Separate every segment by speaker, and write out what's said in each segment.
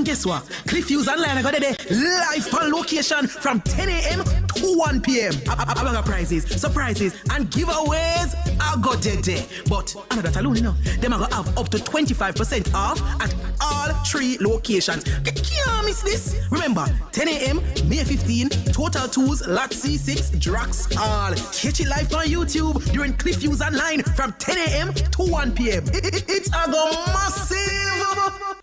Speaker 1: And guess what? Cliffviews Online I got it live on location from 10 a.m. to 1 p.m. About prizes, surprises, and giveaways. I got there. But another that alone, you know, them are gonna have up to 25% off at all 3 locations. Can't miss this. Remember, 10 a.m. May 15, Total Tools, Lot C6, Drax All. Catch it live on YouTube during Cliffviews Online from 10 a.m. to 1 p.m. It's a go massive.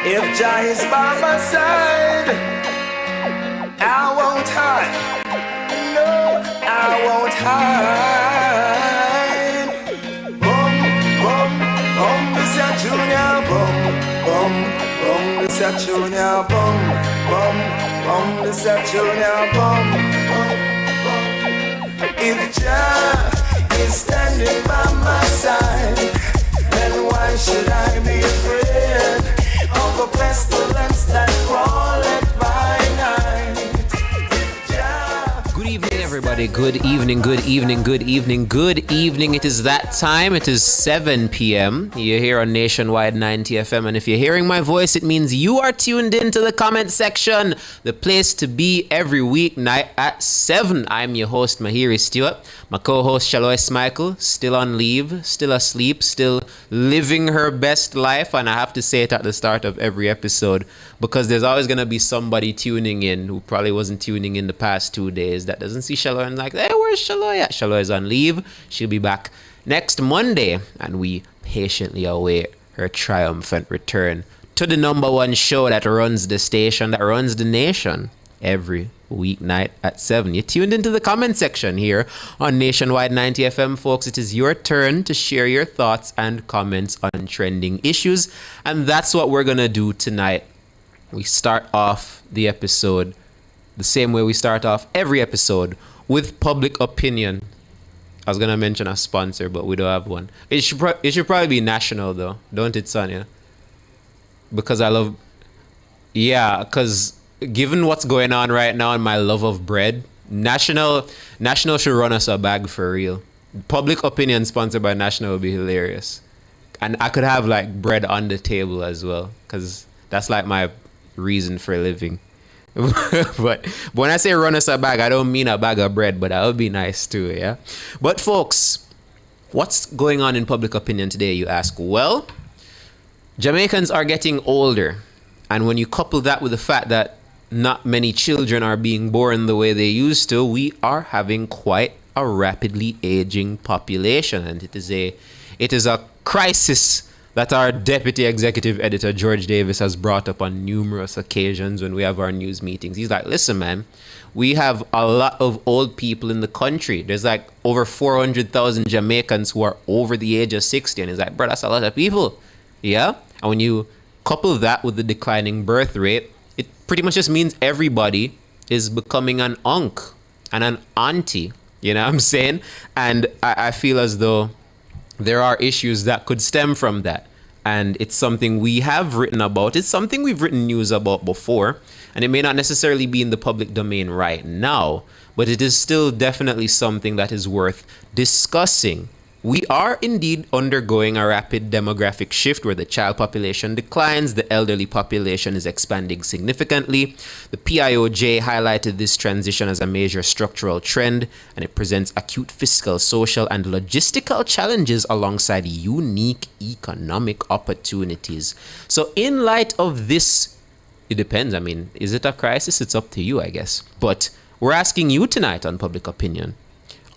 Speaker 2: If Jah is by my side, I won't hide. No, I won't hide. Boom, boom, boom, this a junior. Boom, boom, boom, this a junior. Boom, boom, boom, this a junior. Boom, boom, boom. If Jah is standing by my side, then why should I be afraid of a pestilence that crawleth by night?
Speaker 3: Good evening, everybody. Good evening, good evening, good evening, good evening. It is that time. It is 7 p.m. You're here on Nationwide 90 FM. And if you're hearing my voice, it means you are tuned into the comment section, the place to be every weeknight at 7. I'm your host, Mahiri Stewart. My co-host, Shalois Michael, still on leave, still asleep, still living her best life. And I have to say it at the start of every episode because there's always going to be somebody tuning in who probably wasn't tuning in the past 2 days that doesn't see Shalois and like, hey, where's Shalois at? Shalois is on leave. She'll be back next Monday. And we patiently await her triumphant return to the number one show that runs the station, that runs the nation every weeknight at 7. You're tuned into the comment section here on Nationwide 90 FM, folks. It is your turn to share your thoughts and comments on trending issues, and that's what we're gonna do tonight. We start off the episode the same way we start off every episode, with public opinion. I was gonna mention a sponsor, but we don't have one. It should probably be national though, don't it, Sonia? Because I love, because given what's going on right now and my love of bread, National should run us a bag for real. Public opinion sponsored by National would be hilarious. And I could have like bread on the table as well, because that's like my reason for living. But when I say run us a bag, I don't mean a bag of bread, but that would be nice too, yeah? But folks, what's going on in public opinion today, you ask? Well, Jamaicans are getting older. And when you couple that with the fact that not many children are being born the way they used to, we are having quite a rapidly aging population. And it is a crisis that our deputy executive editor, George Davis, has brought up on numerous occasions when we have our news meetings. He's like, listen, man, we have a lot of old people in the country. There's like over 400,000 Jamaicans who are over the age of 60. And he's like, bro, that's a lot of people. Yeah? And when you couple that with the declining birth rate, it pretty much just means everybody is becoming an unc and an auntie. You know what I'm saying? And I feel as though there are issues that could stem from that. And it's something we have written about. It's something we've written news about before. And it may not necessarily be in the public domain right now, but it is still definitely something that is worth discussing. We are indeed undergoing a rapid demographic shift where the child population declines, the elderly population is expanding significantly. The PIOJ highlighted this transition as a major structural trend, and it presents acute fiscal, social, and logistical challenges alongside unique economic opportunities. So in light of this, it depends. I mean, is it a crisis? It's up to you, I guess. But we're asking you tonight on Public Opinion.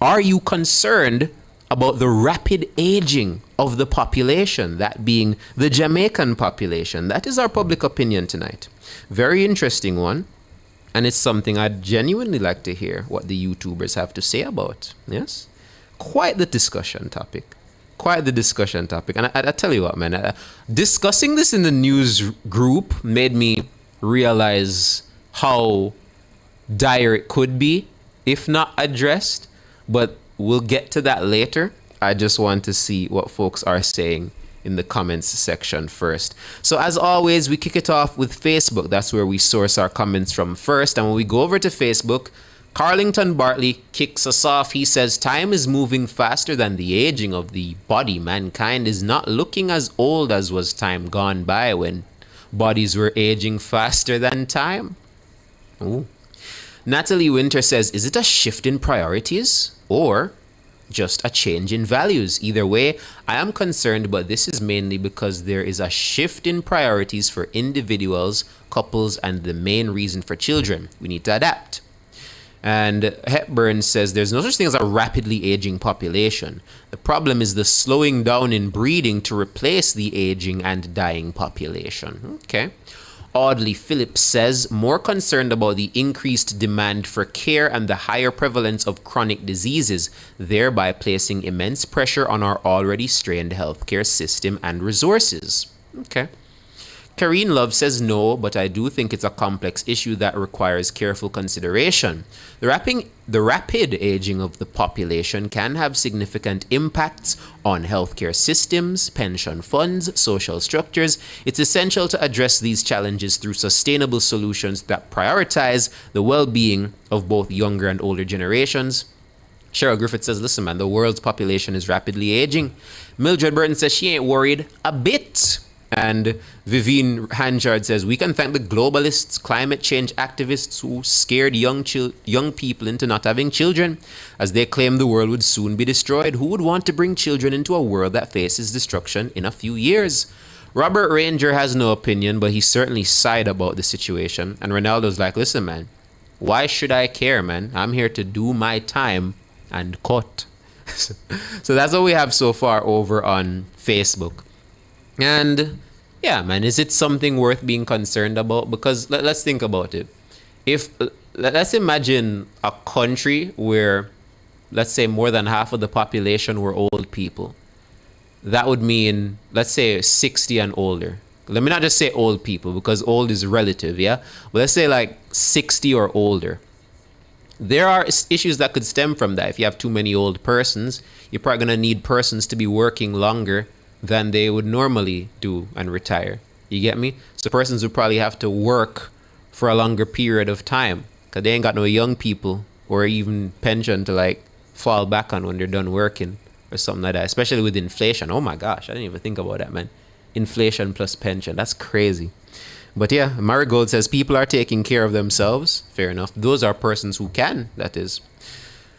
Speaker 3: Are you concerned about the rapid aging of the population, that being the Jamaican population? That is our public opinion tonight. Very interesting one. And it's something I'd genuinely like to hear what the YouTubers have to say about. Yes? Quite the discussion topic. And I tell you what, man, discussing this in the news group made me realize how dire it could be if not addressed. But we'll get to that later. I just want to see what folks are saying in the comments section first. So as always, we kick it off with Facebook. That's where we source our comments from first. And when we go over to Facebook, Carlington Bartley kicks us off. He says, time is moving faster than the aging of the body. Mankind is not looking as old as was time gone by when bodies were aging faster than time. Ooh. Natalie Winter says, is it a shift in priorities or just a change in values? Either way, I am concerned, but this is mainly because there is a shift in priorities for individuals, couples, and the main reason for children. We need to adapt. And Hepburn says there's no such thing as a rapidly aging population. The problem is the slowing down in breeding to replace the aging and dying population. Okay. Audley Phillips says, more concerned about the increased demand for care and the higher prevalence of chronic diseases, thereby placing immense pressure on our already strained healthcare system and resources. Okay. Karine Love says no, but I do think it's a complex issue that requires careful consideration. The rapid aging of the population can have significant impacts on healthcare systems, pension funds, social structures. It's essential to address these challenges through sustainable solutions that prioritize the well-being of both younger and older generations. Cheryl Griffith says, listen, man, the world's population is rapidly aging. Mildred Burton says she ain't worried a bit. And Vivienne Hanchard says, we can thank the globalists, climate change activists who scared young people into not having children, as they claim the world would soon be destroyed. Who would want to bring children into a world that faces destruction in a few years? Robert Ranger has no opinion, but he certainly sighed about the situation. And Ronaldo's like, listen, man, why should I care, man? I'm here to do my time and cut. So that's what we have so far over on Facebook. And yeah, man, is it something worth being concerned about? Because let's think about it. Let's imagine a country where, let's say, more than half of the population were old people. That would mean, let's say, 60 and older. Let me not just say old people, because old is relative, yeah? But let's say like 60 or older. There are issues that could stem from that. If you have too many old persons, you're probably going to need persons to be working longer than they would normally do and retire. You get me? So persons would probably have to work for a longer period of time because they ain't got no young people or even pension to like fall back on when they're done working or something like that, especially with inflation. Oh my gosh, I didn't even think about that, man. Inflation plus pension, that's crazy. But yeah, Marigold says people are taking care of themselves. Fair enough. Those are persons who can, that is.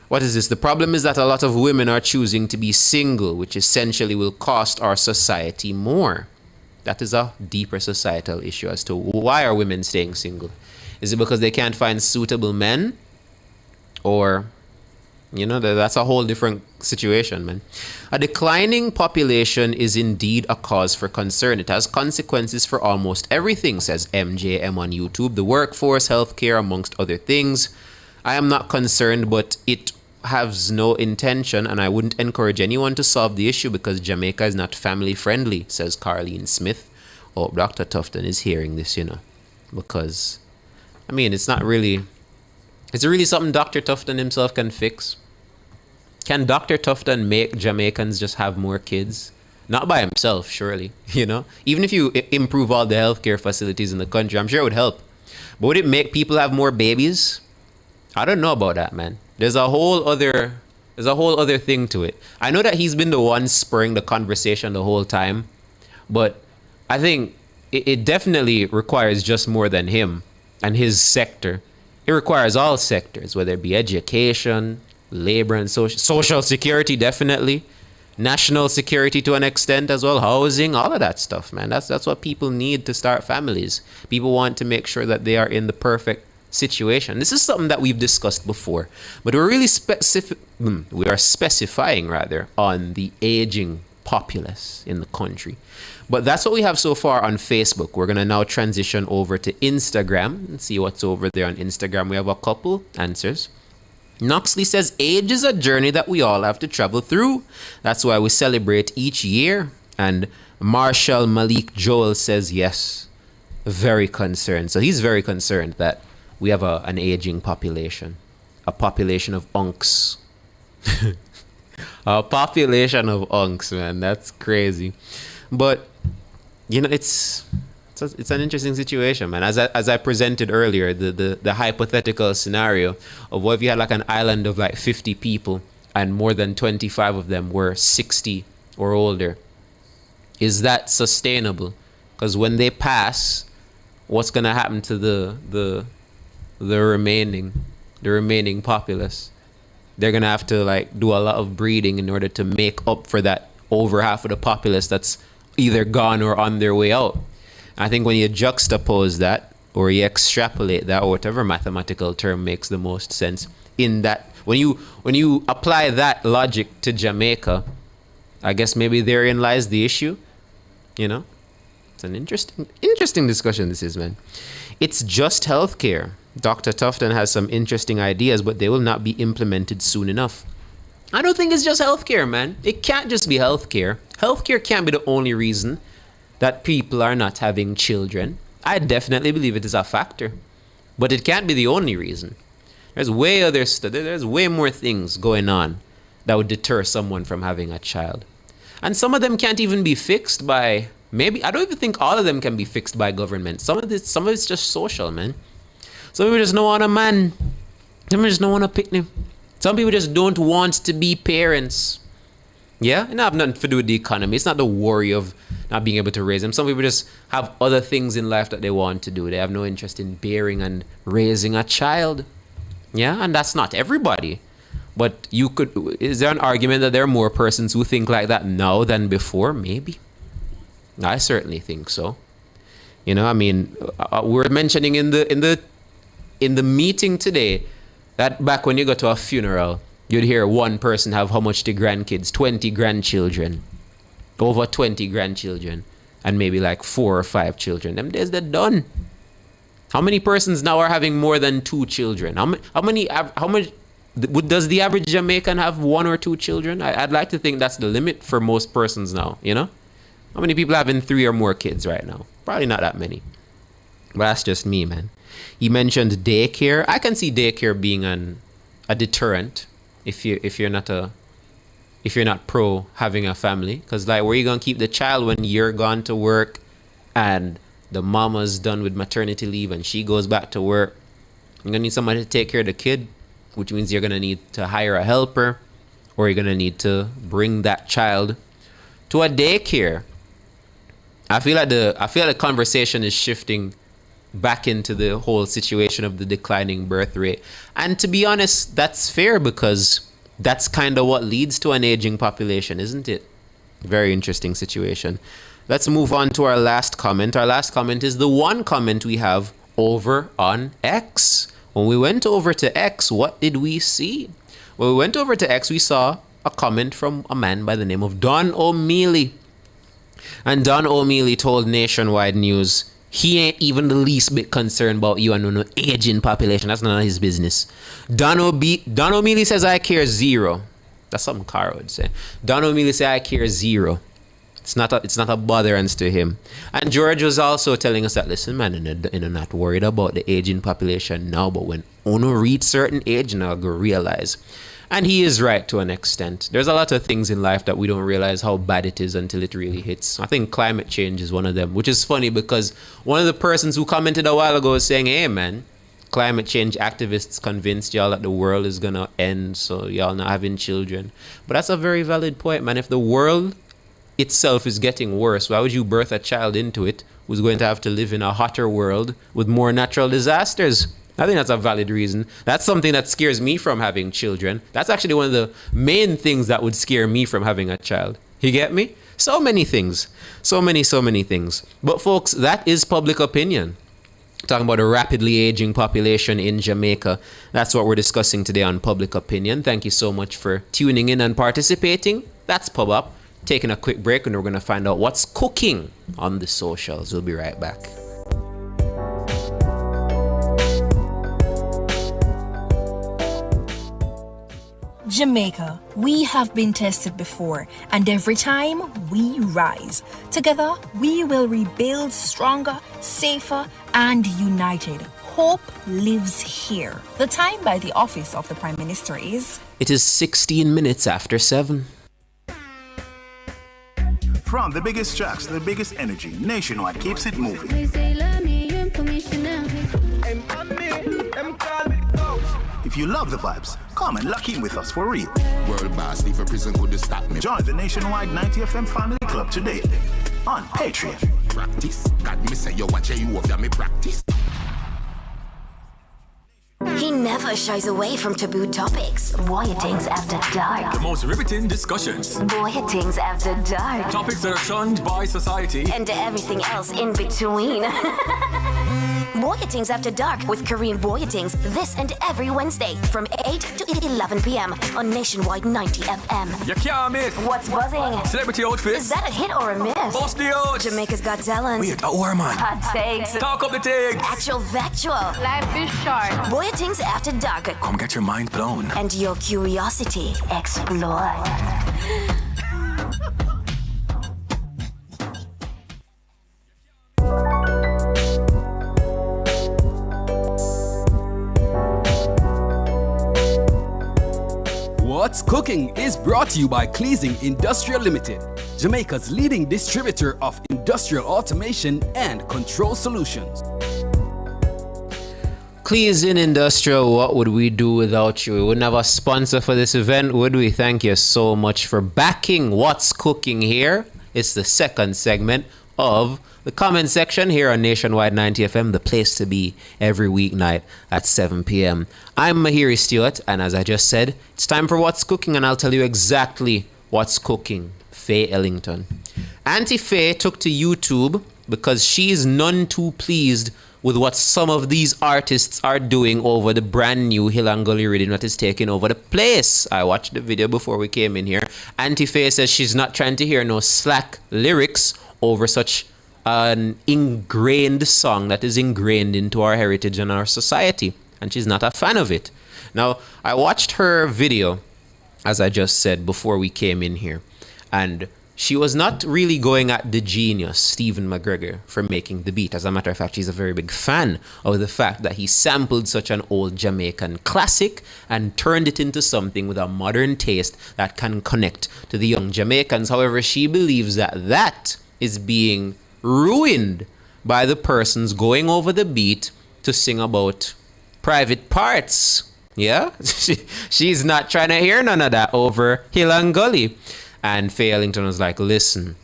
Speaker 3: What is this? The problem is that a lot of women are choosing to be single, which essentially will cost our society more. That is a deeper societal issue as to why are women staying single. Is it because they can't find suitable men? Or, you know, that's a whole different situation, man. A declining population is indeed a cause for concern. It has consequences for almost everything, says MJM on YouTube. The workforce, healthcare, amongst other things. I am not concerned, but it has no intention, and I wouldn't encourage anyone to solve the issue because Jamaica is not family friendly, says Carlene Smith. Oh, Dr. Tufton is hearing this, you know, because, I mean, is it really something Dr. Tufton himself can fix? Can Dr. Tufton make Jamaicans just have more kids? Not by himself, surely, you know? Even if you improve all the healthcare facilities in the country, I'm sure it would help. But would it make people have more babies? I don't know about that, man. There's a whole other thing to it. I know that he's been the one spurring the conversation the whole time, but I think it definitely requires just more than him and his sector. It requires all sectors, whether it be education, labor and social security, definitely, national security to an extent as well, housing, all of that stuff, man. That's what people need to start families. People want to make sure that they are in the perfect situation. This is something that we've discussed before, but we're really specifying rather on the aging populace in the country. But that's what we have so far on Facebook. We're going to now transition over to Instagram and see what's over there on Instagram. We have a couple answers. Noxley says, age is a journey that we all have to travel through. That's why we celebrate each year. And Marshall Malik Joel says, yes, very concerned. So he's very concerned that we have an aging population, a population of unks. A population of unks, man. That's crazy. But it's an interesting situation, man. As I presented earlier, the hypothetical scenario of what if you had like an island of like 50 people and more than 25 of them were 60 or older. Is that sustainable? Because when they pass, what's gonna happen to the remaining populace? They're gonna have to like do a lot of breeding in order to make up for that over half of the populace that's either gone or on their way out. I think when you juxtapose that or you extrapolate that, or whatever mathematical term makes the most sense, in that when you apply that logic to Jamaica, I guess maybe therein lies the issue. It's an interesting discussion this is, man. It's just healthcare. Dr. Tufton has some interesting ideas, but they will not be implemented soon enough. I don't think it's just healthcare, man. It can't just be healthcare. Healthcare can't be the only reason that people are not having children. I definitely believe it is a factor, but it can't be the only reason. There's way more things going on that would deter someone from having a child. And some of them can't even be fixed by, maybe, I don't even think all of them can be fixed by government. Some of it's just social, man. Some people just don't want a man. Some people just don't want a picnic. Some people just don't want to be parents. Yeah? And I have nothing to do with the economy. It's not the worry of not being able to raise them. Some people just have other things in life that they want to do. They have no interest in bearing and raising a child. Yeah? And that's not everybody. But is there an argument that there are more persons who think like that now than before? Maybe. I certainly think so. We were mentioning in the meeting today that back when you go to a funeral, you'd hear one person have how much the grandkids? 20 grandchildren. Over 20 grandchildren. And maybe like 4 or 5 children. Them days they're done. How many persons now are having more than 2 children? How much does the average Jamaican have 1 or 2 children? I'd like to think that's the limit for most persons now, How many people are having 3 or more kids right now? Probably not that many. But that's just me, man. He mentioned daycare. I can see daycare being a deterrent if you're not pro having a family, because like where you gonna keep the child when you're gone to work and the mama's done with maternity leave and she goes back to work? You're gonna need somebody to take care of the kid, which means you're gonna need to hire a helper, or you're gonna need to bring that child to a daycare. I feel like the conversation is shifting back into the whole situation of the declining birth rate. And to be honest, that's fair, because that's kind of what leads to an aging population, isn't it? Very interesting situation. Let's move on to our last comment. Our last comment is the one comment we have over on X. When we went over to X, what did we see? When we went over to X, we saw a comment from a man by the name of Don O'Mealy. And Don O'Mealy told Nationwide News he ain't even the least bit concerned about you and no aging population. That's none of his business. Don O'Mealy says, I care zero. That's something Cara would say. Don O'Mealy says, I care zero. It's not a botherance to him. And George was also telling us that, listen, man, you're not worried about the aging population now, but when Ono reach certain age, now go realize. And he is right to an extent. There's a lot of things in life that we don't realize how bad it is until it really hits. I think climate change is one of them, which is funny because one of the persons who commented a while ago was saying, hey, man, climate change activists convinced y'all that the world is going to end, so y'all not having children. But that's a very valid point, man. If the world itself is getting worse, why would you birth a child into it who's going to have to live in a hotter world with more natural disasters? I think that's a valid reason. That's something that scares me from having children. That's actually one of the main things that would scare me from having a child. You get me? So many things. So many things. But folks, that is public opinion. Talking about a rapidly aging population in Jamaica. That's what we're discussing today on Public Opinion. Thank you so much for tuning in and participating. That's Pub Up. Taking a quick break, and we're going to find out what's cooking on the socials. We'll be right back.
Speaker 4: Jamaica, we have been tested before, and every time we rise. Together, we will rebuild stronger, safer, and united. Hope lives here. The time by the office of the Prime Minister is
Speaker 3: It is 16 minutes after 7.
Speaker 5: From the biggest tracks to the biggest energy, Nationwide keeps it moving. If you love the vibes, come and lock in with us for real.
Speaker 6: World boss, leave a prison could stop me.
Speaker 5: Join the Nationwide 90 FM Family Club today on Patreon.
Speaker 6: Practice. God me say you watch you of me practice.
Speaker 7: He never shies away from taboo topics. Voyagings after dark.
Speaker 8: The most riveting discussions.
Speaker 7: Voyagings after dark.
Speaker 8: Topics that are shunned by society.
Speaker 7: And everything else in between. Voyagings After Dark with Kareem Voyagings this and every Wednesday from 8 to 11 p.m. on Nationwide 90 FM.
Speaker 8: You can't miss.
Speaker 7: What's buzzing?
Speaker 8: Celebrity outfits.
Speaker 7: Is that a hit or a miss?
Speaker 8: Bust the odds.
Speaker 7: Jamaica's Got Talent.
Speaker 8: Wait, a war man.
Speaker 7: Hot takes.
Speaker 8: Talk up the takes.
Speaker 7: Actual factual.
Speaker 9: Life is short.
Speaker 7: Voyagings After Dark.
Speaker 8: Come get your mind blown.
Speaker 7: And your curiosity explored.
Speaker 10: What's Cooking is brought to you by Cleasing Industrial Limited, Jamaica's leading distributor of industrial automation and control solutions.
Speaker 3: Cleasing Industrial, what would we do without you? We wouldn't have a sponsor for this event, would we? Thank you so much for backing What's Cooking here. It's the second segment of the comment section here on Nationwide 90 FM, the place to be every weeknight at 7 p.m. I'm Mahiri Stewart, and as I just said, it's time for What's Cooking, and I'll tell you exactly what's cooking. Faye Ellington. Auntie Faye took to YouTube because she's none too pleased with what some of these artists are doing over the brand new Hill and Gully rhythm that is taking over the place. I watched the video before we came in here. Auntie Faye says she's not trying to hear no slack lyrics over such an ingrained song that is ingrained into our heritage and our society, and she's not a fan of it. Now, I watched her video, as I just said, before we came in here, and she was not really going at the genius, Stephen McGregor, for making the beat. As a matter of fact, she's a very big fan of the fact that he sampled such an old Jamaican classic and turned it into something with a modern taste that can connect to the young Jamaicans. However, she believes that that is being ruined by the persons going over the beat to sing about private parts. Yeah? She's not trying to hear none of that over Hill and Gully. And Faye Ellington was like, listen,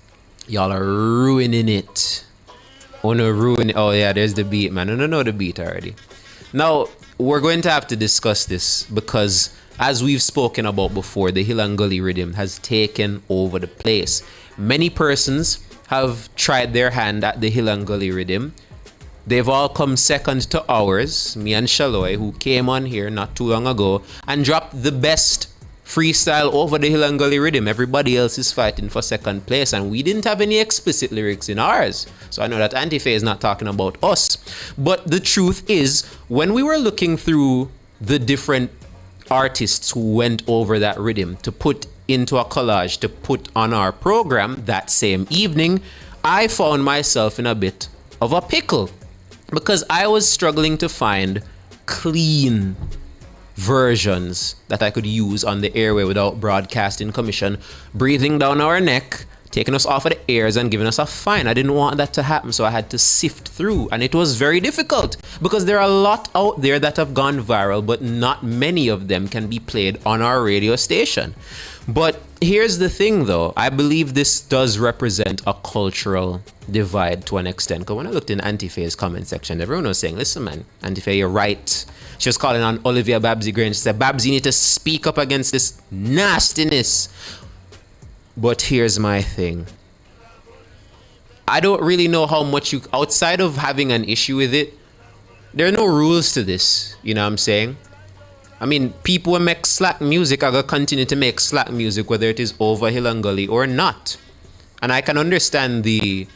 Speaker 3: y'all are ruining it. Oh yeah, there's the beat, man. I don't know the beat already. Now, we're going to have to discuss this because as we've spoken about before, the Hill and Gully rhythm has taken over the place. Many persons have tried their hand at the Hill and Gully rhythm. They've all come second to ours, me and Shaloy, who came on here not too long ago and dropped the best freestyle over the Hill and Gully rhythm. Everybody else is fighting for second place, and we didn't have any explicit lyrics in ours. So I know that Auntie Faye is not talking about us. But the truth is, when we were looking through the different artists who went over that rhythm to put into a collage to put on our program that same evening, I found myself in a bit of a pickle because I was struggling to find clean versions that I could use on the airway without broadcasting commission breathing down our neck, taking us off of the airs and giving us a fine. I didn't want that to happen, so I had to sift through, and it was very difficult because there are a lot out there that have gone viral, but not many of them can be played on our radio station. But here's the thing though, I believe this does represent a cultural divide to an extent. Because when I looked in Auntie Faye's comment section, everyone was saying, listen man, Auntie Faye, you're right. She was calling on Olivia Babsy Grange. She said, Babs, you need to speak up against this nastiness. But here's my thing. I don't really know how much you, outside of having an issue with it, there are no rules to this. You know what I'm saying? I mean, people who make slack music are going to continue to make slack music, whether it is over Hill and Gully or not. And I can understand the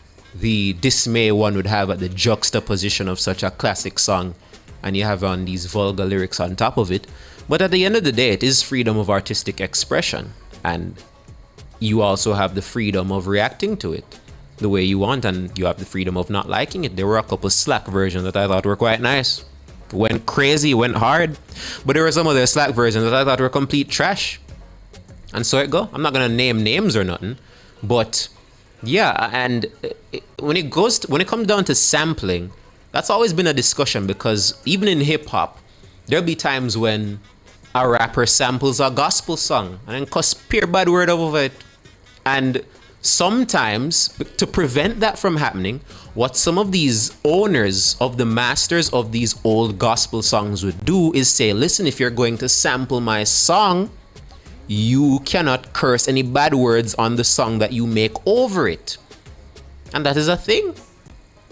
Speaker 3: dismay one would have at the juxtaposition of such a classic song and you have on these vulgar lyrics on top of it. But at the end of the day, it is freedom of artistic expression. And you also have the freedom of reacting to it the way you want, and you have the freedom of not liking it. There were a couple slack versions that I thought were quite nice. Went crazy, went hard. But there were some other Slack versions that I thought were complete trash. And so it go. I'm not gonna name names or nothing, but yeah. And when it comes down to sampling, that's always been a discussion, because even in hip hop, there'll be times when a rapper samples a gospel song and then cuss pure bad word over it. And sometimes, to prevent that from happening, what some of these owners of the masters of these old gospel songs would do is say, listen, if you're going to sample my song, you cannot curse any bad words on the song that you make over it. And that is a thing.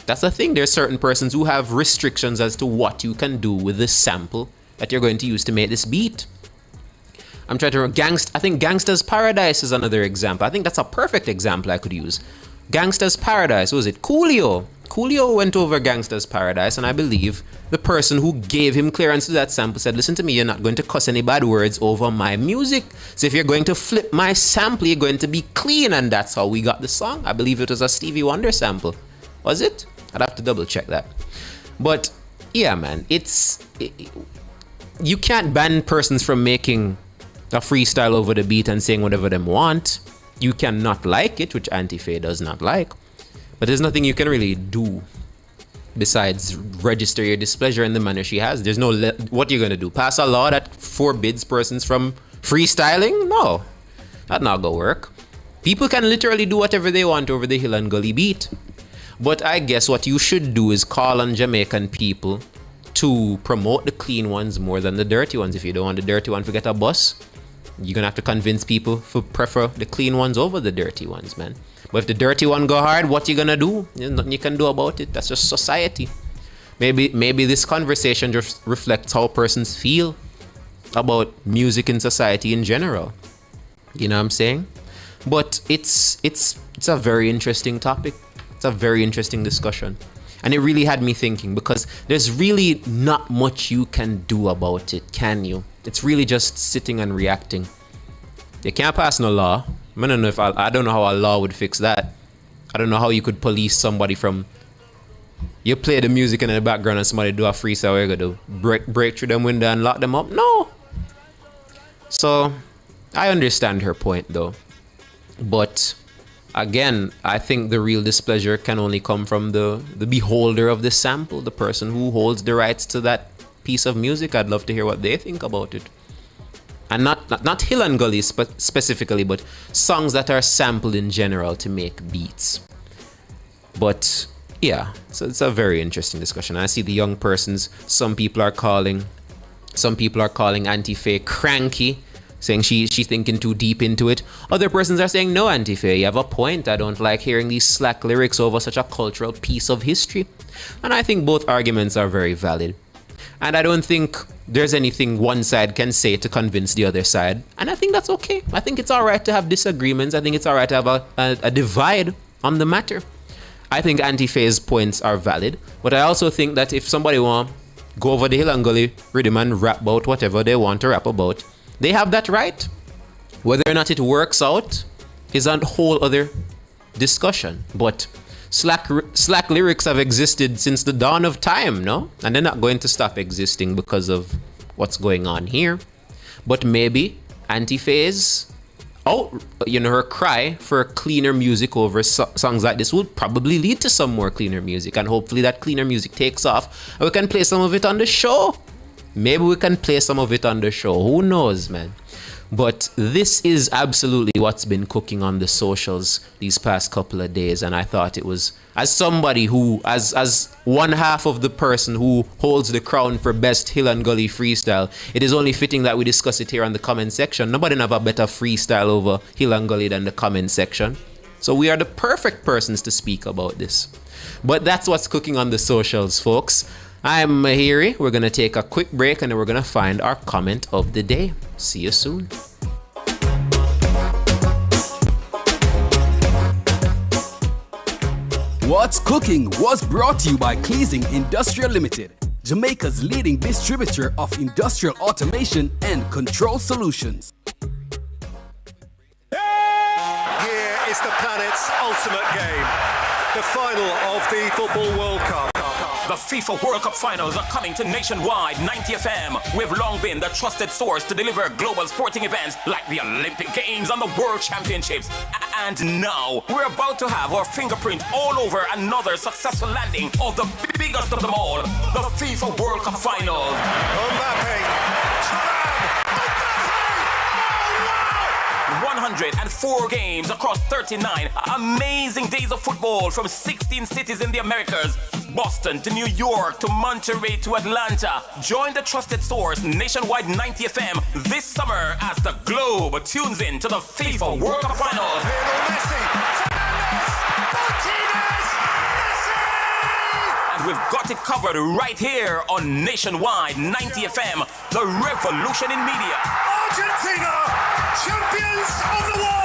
Speaker 3: That's a thing. There's certain persons who have restrictions as to what you can do with this sample that you're going to use to make this beat. I'm trying to remember. I think Gangsta's Paradise is another example. I think that's a perfect example I could use. Gangsta's Paradise, was it Coolio? Coolio went over Gangsta's Paradise, and I believe the person who gave him clearance to that sample said, listen to me, you're not going to cuss any bad words over my music. So if you're going to flip my sample, you're going to be clean. And that's how we got the song. I believe it was a Stevie Wonder sample. Was it? I'd have to double check that. But yeah, man, you can't ban persons from making a freestyle over the beat and saying whatever them want. You cannot like it, which Anti-Faye does not like. But there's nothing you can really do besides register your displeasure in the manner she has. There's no what you're gonna do? Pass a law that forbids persons from freestyling? No, that's not gonna work. People can literally do whatever they want over the Hill and Gully beat. But I guess what you should do is call on Jamaican people to promote the clean ones more than the dirty ones. If you don't want the dirty one to get a bus, you're gonna have to convince people to prefer the clean ones over the dirty ones, man. But if the dirty one go hard, what you gonna do? There's nothing you can do about it. That's just society. Maybe this conversation just reflects how persons feel about music in society in general. You know what I'm saying? But it's a very interesting topic. It's a very interesting discussion. And it really had me thinking, because there's really not much you can do about it, can you? It's really just sitting and reacting. You can't pass no law. I don't know how a law would fix that. I don't know how you could police somebody from, you play the music in the background and somebody do a freestyle, what you gonna do? Break through them window and lock them up? No. So I understand her point though. But again, I think the real displeasure can only come from the beholder of the sample, the person who holds the rights to that piece of music. I'd love to hear what they think about it. And not Hill and Gully specifically, but songs that are sampled in general to make beats. But yeah, so it's a very interesting discussion. I see the young persons, some people are calling Anti-Faye cranky, saying she's thinking too deep into it. Other persons are saying, no, Anti-Faye, you have a point. I don't like hearing these slack lyrics over such a cultural piece of history. And I think both arguments are very valid. And I don't think there's anything one side can say to convince the other side. And I think that's okay. I think it's all right to have disagreements. I think it's all right to have a divide on the matter. I think Anti-Faye's points are valid. But I also think that if somebody want to go over the Hill and Gully rhythm and rap about whatever they want to rap about, they have that right. Whether or not it works out is a whole other discussion. But slack lyrics have existed since the dawn of time, no? And they're not going to stop existing because of what's going on here. But maybe Anti-Faye's her cry for cleaner music over songs like this will probably lead to some more cleaner music, and hopefully that cleaner music takes off and we can play some of it on the show. Maybe we can play some of it on the show. Who knows, man? But this is absolutely what's been cooking on the socials these past couple of days. And I thought it was, as somebody who, as one half of the person who holds the crown for best Hill and Gully freestyle, it is only fitting that we discuss it here on the comment section. Nobody have a better freestyle over Hill and Gully than the comment section. So we are the perfect persons to speak about this. But that's what's cooking on the socials, folks. I'm Mahiri. We're going to take a quick break and then we're going to find our comment of the day. See you soon.
Speaker 10: What's Cooking was brought to you by Cleasing Industrial Limited, Jamaica's leading distributor of industrial automation and control solutions.
Speaker 9: Here is the planet's ultimate game, the final of the Football World Cup. The FIFA World Cup finals are coming to Nationwide 90 FM. We've long been the trusted source to deliver global sporting events like the Olympic Games and the World Championships. And now, we're about to have our fingerprint all over another successful landing of the biggest of them all, the FIFA World Cup finals. 104 games across 39 amazing days of football from 16 cities in the Americas. Boston to New York to Monterey to Atlanta. Join the trusted source Nationwide 90 FM this summer as the globe tunes in to the FIFA World Cup Finals. And we've got it covered right here on Nationwide 90 FM, the revolution in media.
Speaker 2: Argentina, champions of the world!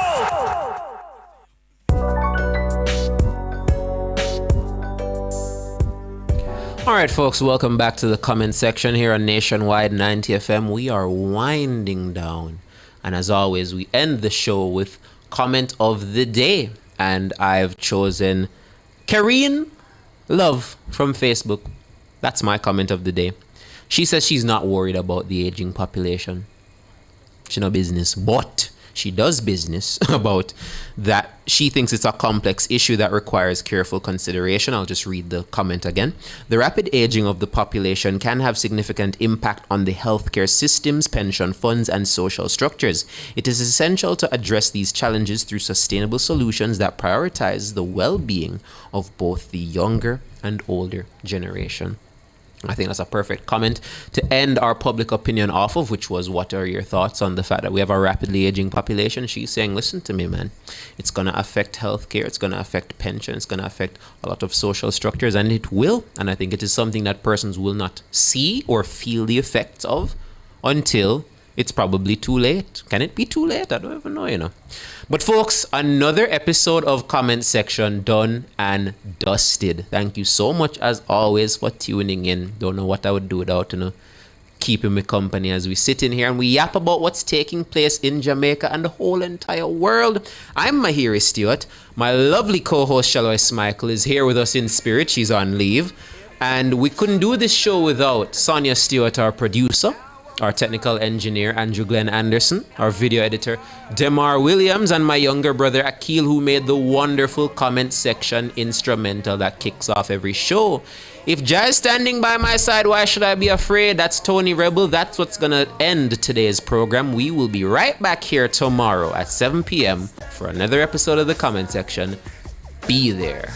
Speaker 3: All right, folks, welcome back to the comment section here on Nationwide 90 FM. We are winding down. And as always, we end the show with comment of the day. And I've chosen Karine Love from Facebook. That's my comment of the day. She says she's not worried about the aging population. She no business, but she does business about that. She thinks it's a complex issue that requires careful consideration. I'll just read the comment again. The rapid aging of the population can have significant impact on the healthcare systems, pension funds, and social structures. It is essential to address these challenges through sustainable solutions that prioritize the well-being of both the younger and older generation. I think that's a perfect comment to end our public opinion off of, which was, what are your thoughts on the fact that we have a rapidly aging population? She's saying, listen to me, man. It's going to affect healthcare. It's going to affect pension. It's going to affect a lot of social structures, and it will. And I think it is something that persons will not see or feel the effects of until it's probably too late. Can it be too late? I don't even know, you know. But folks, another episode of Comment Section done and dusted. Thank you so much as always for tuning in. Don't know what I would do without, keeping me company as we sit in here and we yap about what's taking place in Jamaica and the whole entire world. I'm Mahiri Stewart. My lovely co-host Shalois Michael is here with us in spirit. She's on leave. And we couldn't do this show without Sonia Stewart, our producer, our technical engineer, Andrew Glenn Anderson, our video editor, Demar Williams, and my younger brother, Akil, who made the wonderful comment section instrumental that kicks off every show. If Jai is standing by my side, why should I be afraid? That's Tony Rebel. That's what's going to end today's program. We will be right back here tomorrow at 7 p.m. for another episode of the comment section. Be there.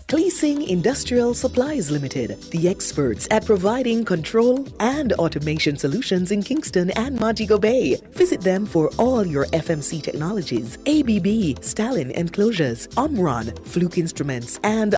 Speaker 11: Cleasing Industrial Supplies Limited, the experts at providing control and automation solutions in Kingston and Montego Bay. Visit them for all your FMC technologies, ABB, Stalin enclosures, Omron, Fluke Instruments, and